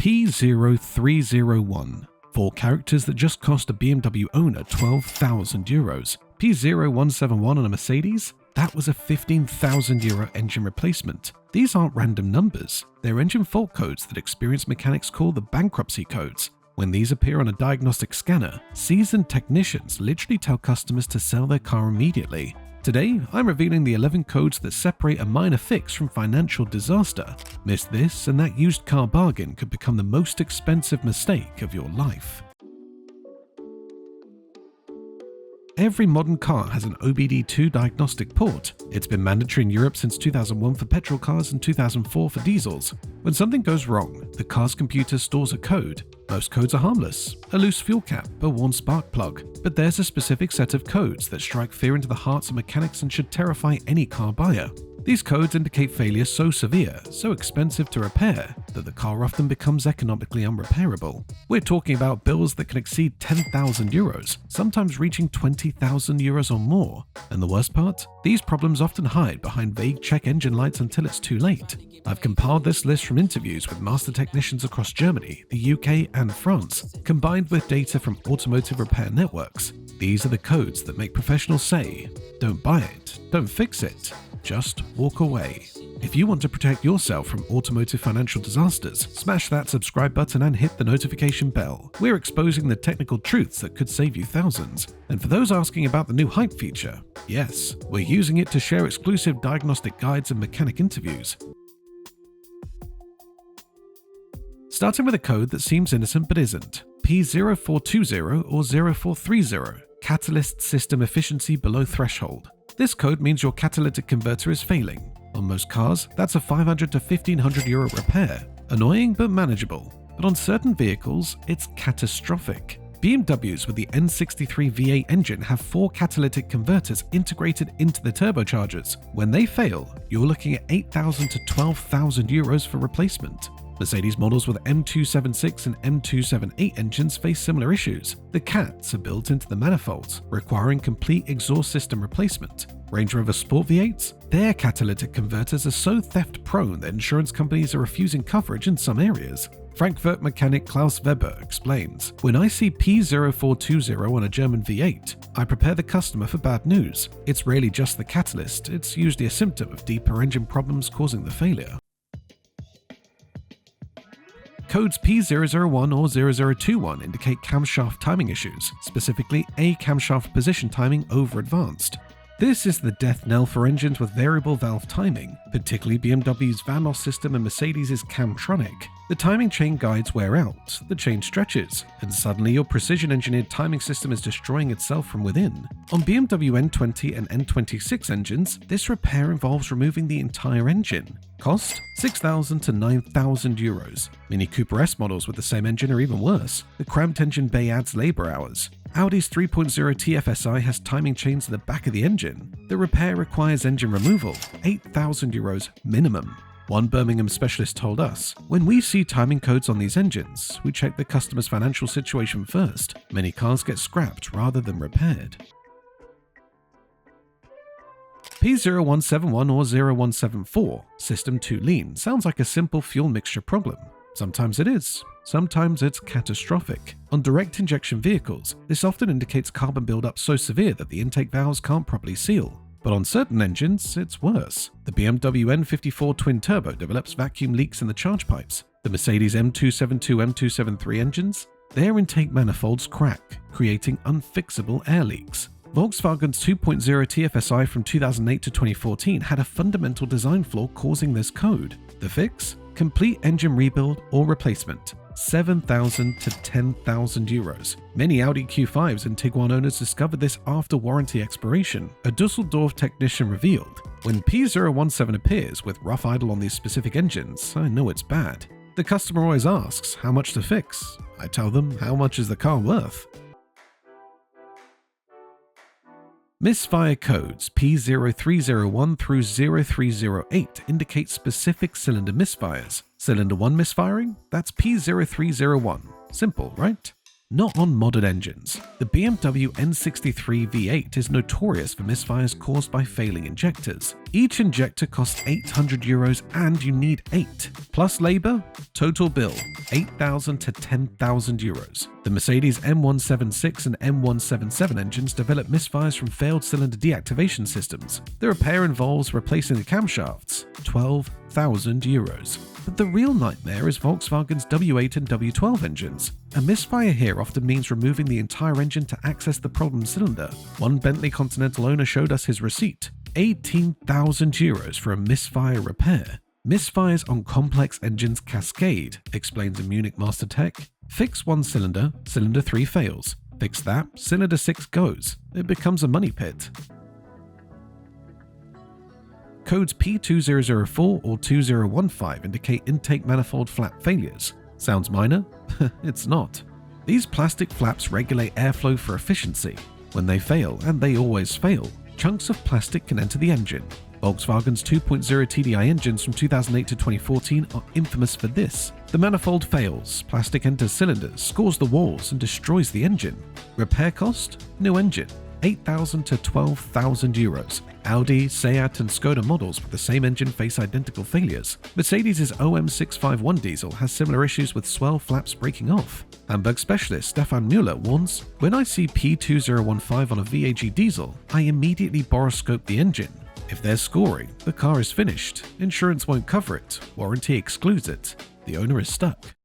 P0301. 4 characters that just cost a BMW owner €12,000. P0171 on a Mercedes? That was a €15,000 engine replacement. These aren't random numbers. They're engine fault codes that experienced mechanics call the bankruptcy codes. When these appear on a diagnostic scanner, seasoned technicians literally tell customers to sell their car immediately. Today, I'm revealing the 11 codes that separate a minor fix from financial disaster. Miss this and that used car bargain could become the most expensive mistake of your life. Every modern car has an OBD2 diagnostic port. It's been mandatory in Europe since 2001 for petrol cars and 2004 for diesels. When something goes wrong, the car's computer stores a code. Most codes are harmless, a loose fuel cap, a worn spark plug, but there's a specific set of codes that strike fear into the hearts of mechanics and should terrify any car buyer. These codes indicate failure so severe, so expensive to repair, that the car often becomes economically unrepairable. We're talking about bills that can exceed €10,000, sometimes reaching €20,000 or more. And the worst part? These problems often hide behind vague check engine lights until it's too late. I've compiled this list from interviews with master technicians across Germany, the UK, and France, combined with data from automotive repair networks. These are the codes that make professionals say, don't buy it, don't fix it, just walk away. If you want to protect yourself from automotive financial disasters, smash that subscribe button and hit the notification bell. We're exposing the technical truths that could save you thousands. And for those asking about the new hype feature, yes, we're using it to share exclusive diagnostic guides and mechanic interviews. Starting with a code that seems innocent but isn't. P0420 or 0430, catalyst system efficiency below threshold. This code means your catalytic converter is failing. On most cars, that's a €500 to €1,500 repair. Annoying but manageable. But on certain vehicles, it's catastrophic. BMWs with the N63 V8 engine have 4 catalytic converters integrated into the turbochargers. When they fail, you're looking at €8,000 to €12,000 for replacement. Mercedes models with M276 and M278 engines face similar issues. The cats are built into the manifolds, requiring complete exhaust system replacement. Range Rover Sport V8s? Their catalytic converters are so theft-prone that insurance companies are refusing coverage in some areas. Frankfurt mechanic Klaus Weber explains, "When I see P0420 on a German V8, I prepare the customer for bad news. It's rarely just the catalyst, it's usually a symptom of deeper engine problems causing the failure." Codes P001 or 0021 indicate camshaft timing issues, specifically A camshaft position timing over advanced. This is the death knell for engines with variable valve timing, particularly BMW's VANOS system and Mercedes' Camtronic. The timing chain guides wear out, the chain stretches, and suddenly your precision-engineered timing system is destroying itself from within. On BMW N20 and N26 engines, this repair involves removing the entire engine. Cost? €6,000 to €9,000. Mini Cooper S models with the same engine are even worse. The cramped engine bay adds labor hours. Audi's 3.0 TFSI has timing chains at the back of the engine. The repair requires engine removal, €8,000 minimum. One Birmingham specialist told us, "When we see timing codes on these engines, we check the customer's financial situation first. Many cars get scrapped rather than repaired." P0171 or 0174, System 2 Lean, sounds like a simple fuel mixture problem. Sometimes it is. Sometimes it's catastrophic. On direct injection vehicles, this often indicates carbon buildup so severe that the intake valves can't properly seal. But on certain engines, it's worse. The BMW N54 twin turbo develops vacuum leaks in the charge pipes. The Mercedes M272, M273 engines, their intake manifolds crack, creating unfixable air leaks. Volkswagen's 2.0 TFSI from 2008 to 2014 had a fundamental design flaw causing this code. The fix? Complete engine rebuild or replacement. €7,000 to €10,000. Many Audi Q5s and Tiguan owners discovered this after warranty expiration. A Dusseldorf technician revealed, "When P017 appears with rough idle on these specific engines, I know it's bad. The customer always asks how much to fix. I tell them how much is the car worth." Misfire codes P0301 through 0308 indicate specific cylinder misfires. Cylinder 1 misfiring? That's P0301. Simple, right? Not on modern engines. The BMW N63 V8 is notorious for misfires caused by failing injectors. Each injector costs €800 and you need 8. Plus labor, total bill, €8,000 to €10,000. The Mercedes M176 and M177 engines develop misfires from failed cylinder deactivation systems. The repair involves replacing the camshafts, €12,000. But the real nightmare is Volkswagen's W8 and W12 engines. A misfire here often means removing the entire engine to access the problem cylinder. One Bentley Continental owner showed us his receipt, €18,000 for a misfire repair. Misfires on complex engines cascade, explains a Munich master tech. Fix one cylinder, cylinder 3 fails. Fix that, cylinder 6 goes. It becomes a money pit. Codes P2004 or 2015 indicate intake manifold flap failures. Sounds minor? It's not. These plastic flaps regulate airflow for efficiency. When they fail, and they always fail, chunks of plastic can enter the engine. Volkswagen's 2.0 TDI engines from 2008 to 2014 are infamous for this. The manifold fails, plastic enters cylinders, scores the walls, and destroys the engine. Repair cost? New engine. €8,000 to €12,000. Audi, Seat, and Skoda models with the same engine face identical failures. Mercedes' OM651 diesel has similar issues with swirl flaps breaking off. Hamburg specialist Stefan Müller warns, "When I see P2015 on a VAG diesel, I immediately boroscope the engine. If there's scoring, the car is finished. Insurance won't cover it. Warranty excludes it. The owner is stuck."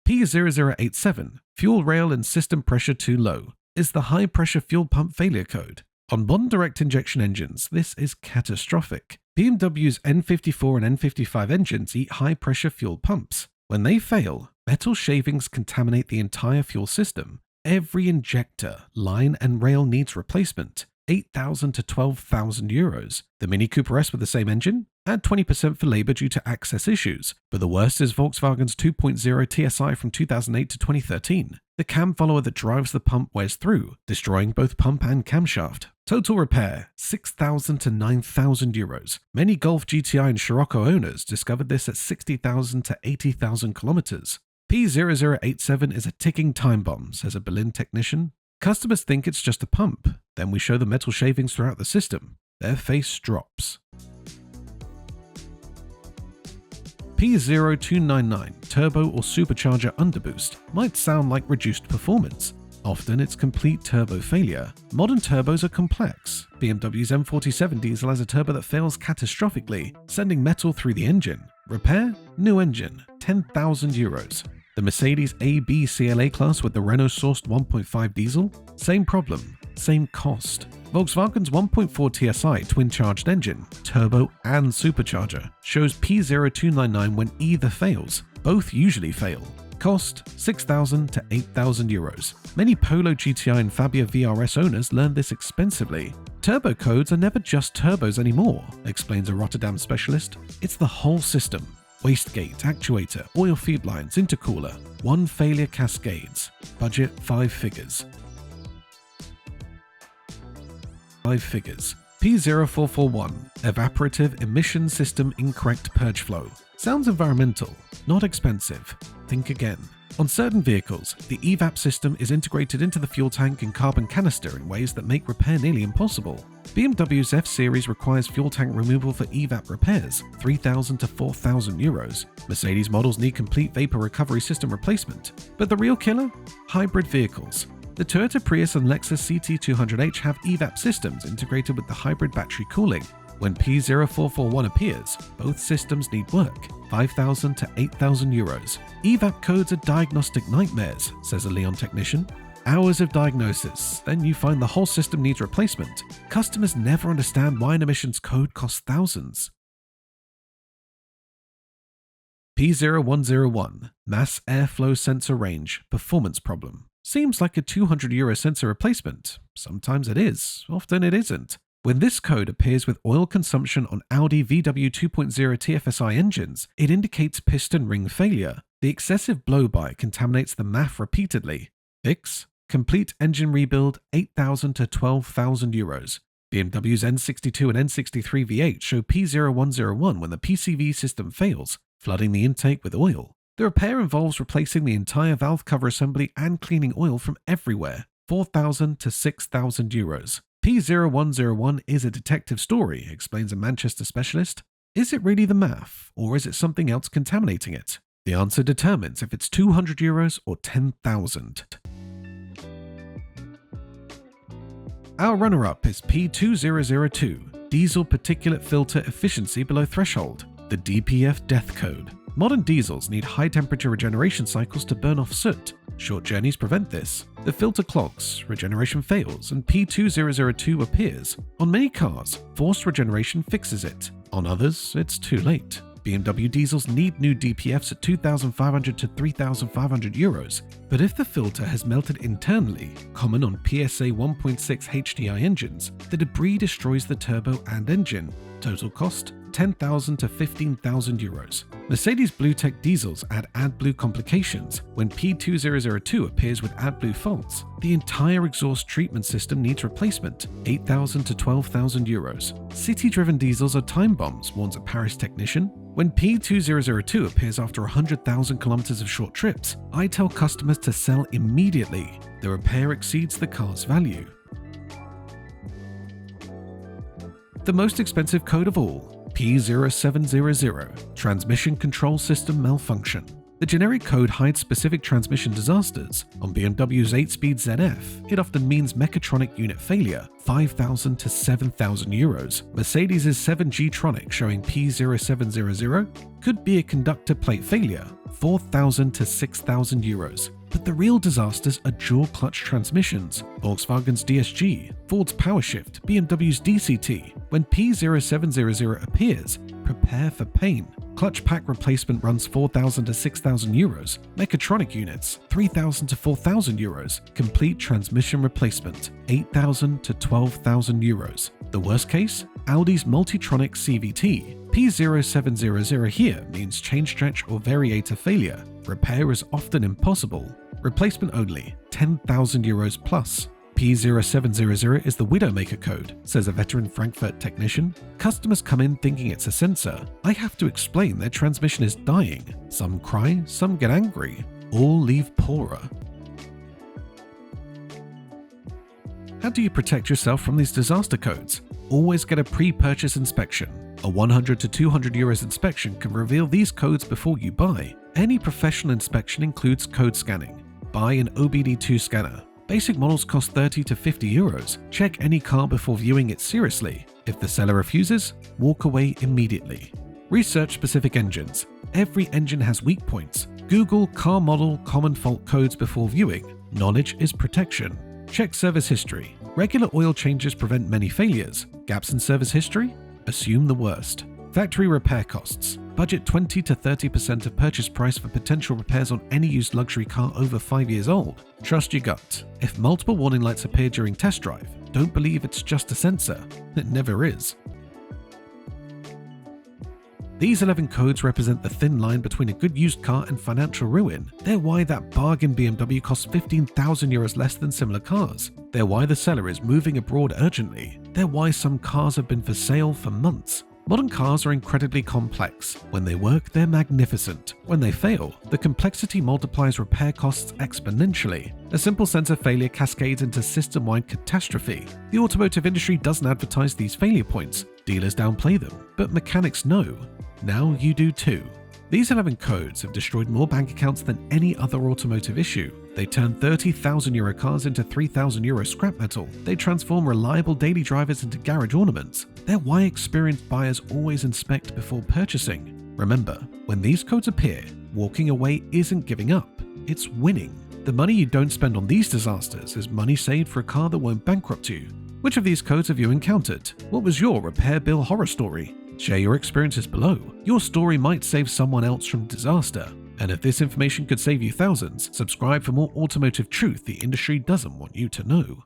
P0087, fuel rail and system pressure too low, is the high pressure fuel pump failure code. On modern direct injection engines, this is catastrophic. BMW's N54 and N55 engines eat high pressure fuel pumps. When they fail, metal shavings contaminate the entire fuel system. Every injector, line, and rail needs replacement. €8,000 to €12,000. The Mini Cooper S with the same engine? Add 20% for labor due to access issues. But the worst is Volkswagen's 2.0 TSI from 2008 to 2013. The cam follower that drives the pump wears through, destroying both pump and camshaft. Total repair, €6,000 to €9,000. Many Golf GTI and Scirocco owners discovered this at 60,000 to 80,000 kilometers. P0087 is a ticking time bomb, says a Berlin technician. Customers think it's just a pump. Then we show the metal shavings throughout the system. Their face drops. P0299 turbo or supercharger underboost might sound like reduced performance. Often it's complete turbo failure. Modern turbos are complex. BMW's M47 diesel has a turbo that fails catastrophically, sending metal through the engine. Repair? New engine, €10,000. The Mercedes AB CLA class with the Renault-sourced 1.5 diesel? Same problem, same cost. Volkswagen's 1.4 TSI twin-charged engine, turbo and supercharger, shows P0299 when either fails. Both usually fail. Cost €6,000 to €8,000. Many Polo GTI and Fabia VRS owners learned this expensively. Turbo codes are never just turbos anymore, explains a Rotterdam specialist. It's the whole system. Wastegate, actuator, oil feed lines, intercooler. One failure cascades. Budget 5 figures. P0441, evaporative emission system incorrect purge flow. Sounds environmental, not expensive. Think again. On certain vehicles, the EVAP system is integrated into the fuel tank and carbon canister in ways that make repair nearly impossible. BMW's F-Series requires fuel tank removal for EVAP repairs, €3,000 to €4,000. Mercedes models need complete vapor recovery system replacement. But the real killer? Hybrid vehicles. The Toyota Prius and Lexus CT200H have EVAP systems integrated with the hybrid battery cooling. When P0441 appears, both systems need work, €5,000 to €8,000. EVAP codes are diagnostic nightmares, says a Leon technician. Hours of diagnosis, then you find the whole system needs replacement. Customers never understand why an emissions code costs thousands. P0101, mass airflow sensor range, performance problem. Seems like a €200 sensor replacement. Sometimes it is, often it isn't. When this code appears with oil consumption on Audi VW 2.0 TFSI engines, it indicates piston ring failure. The excessive blow-by contaminates the MAF repeatedly. Fix? Complete engine rebuild, €8,000 to €12,000. BMW's N62 and N63 V8 show P0101 when the PCV system fails, flooding the intake with oil. The repair involves replacing the entire valve cover assembly and cleaning oil from everywhere. 4,000 to 6,000 euros. P0101 is a detective story, explains a Manchester specialist. Is it really the math, or is it something else contaminating it? The answer determines if it's 200 euros or 10,000. Our runner-up is P2002, Diesel Particulate Filter Efficiency Below Threshold, the DPF Death Code. Modern diesels need high-temperature regeneration cycles to burn off soot. Short journeys prevent this. The filter clogs, regeneration fails, and P2002 appears. On many cars, forced regeneration fixes it. On others, it's too late. BMW diesels need new DPFs at 2,500 to 3,500 euros, but if the filter has melted internally, common on PSA 1.6 HDI engines, the debris destroys the turbo and engine. Total cost, 10,000 to 15,000 euros. Mercedes BlueTech diesels add AdBlue complications. When P2002 appears with AdBlue faults, the entire exhaust treatment system needs replacement, 8,000 to 12,000 euros. City-driven diesels are time bombs, warns a Paris technician. When P2002 appears after 100,000 kilometers of short trips, I tell customers to sell immediately. The repair exceeds the car's value. The most expensive code of all, P0700, Transmission Control System Malfunction. The generic code hides specific transmission disasters. On BMW's 8-speed ZF, it often means mechatronic unit failure, 5,000 to 7,000 euros. Mercedes' 7G-tronic showing P0700 could be a conductor plate failure, 4,000 to 6,000 euros. But the real disasters are dual clutch transmissions, Volkswagen's DSG, Ford's PowerShift, BMW's DCT. When P0700 appears, prepare for pain. Clutch pack replacement runs 4,000 to 6,000 euros. Mechatronic units, 3,000 to 4,000 euros. Complete transmission replacement, 8,000 to 12,000 euros. The worst case? Audi's Multitronic CVT. P0700 here means chain stretch or variator failure. Repair is often impossible. Replacement only, 10,000 euros plus. P0700 is the Widowmaker code, says a veteran Frankfurt technician. Customers come in thinking it's a sensor. I have to explain their transmission is dying. Some cry, some get angry. All leave poorer. How do you protect yourself from these disaster codes? Always get a pre-purchase inspection. A 100 to 200 euros inspection can reveal these codes before you buy. Any professional inspection includes code scanning. Buy an OBD2 scanner. Basic models cost 30 to 50 euros. Check any car before viewing it seriously. If the seller refuses, walk away immediately. Research specific engines. Every engine has weak points. Google car model common fault codes before viewing. Knowledge is protection. Check service history. Regular oil changes prevent many failures. Gaps in service history? Assume the worst. Factory repair costs. Budget 20 to 30% of purchase price for potential repairs on any used luxury car over 5 years old. Trust your gut. If multiple warning lights appear during test drive, don't believe it's just a sensor. It never is. These 11 codes represent the thin line between a good used car and financial ruin. They're why that bargain BMW costs 15,000 euros less than similar cars. They're why the seller is moving abroad urgently. They're why some cars have been for sale for months. Modern cars are incredibly complex. When they work, they're magnificent. When they fail, the complexity multiplies repair costs exponentially. A simple sensor failure cascades into system-wide catastrophe. The automotive industry doesn't advertise these failure points. Dealers downplay them, but mechanics know. Now you do too. These 11 codes have destroyed more bank accounts than any other automotive issue. They turn 30,000 euro cars into 3,000 euro scrap metal. They transform reliable daily drivers into garage ornaments. They're why experienced buyers always inspect before purchasing. Remember, when these codes appear, walking away isn't giving up, it's winning. The money you don't spend on these disasters is money saved for a car that won't bankrupt you. Which of these codes have you encountered? What was your repair bill horror story? Share your experiences below. Your story might save someone else from disaster. And if this information could save you thousands, subscribe for more automotive truth the industry doesn't want you to know.